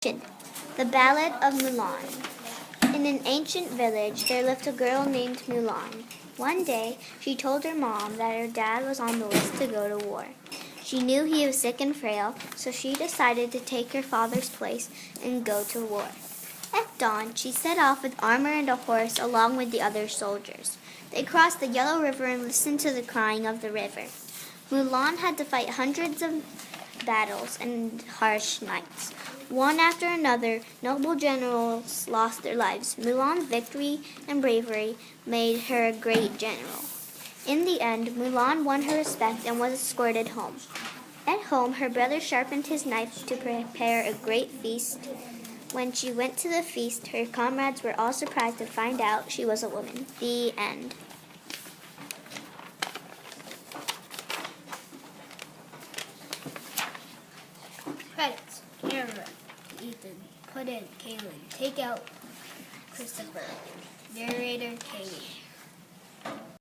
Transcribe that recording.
The Ballad of Mulan. In an ancient village, there lived a girl named Mulan. One day, she told her mom that her dad was on the list to go to war. She knew he was sick and frail, so she decided to take her father's place and go to war. At dawn, she set off with armor and a horse along with the other soldiers. They crossed the Yellow River and listened to the crying of the river. Mulan had to fight hundreds of battles and harsh nights. One after another, noble generals lost their lives. Mulan's victory and bravery made her a great general. In the end, Mulan won her respect and was escorted home. At home, her brother sharpened his knife to prepare a great feast. When she went to the feast, her comrades were all surprised to find out she was a woman. The end. Credits. Camera, Ethan. Put in, Kaylin. Take out, Christopher. Narrator, Katie.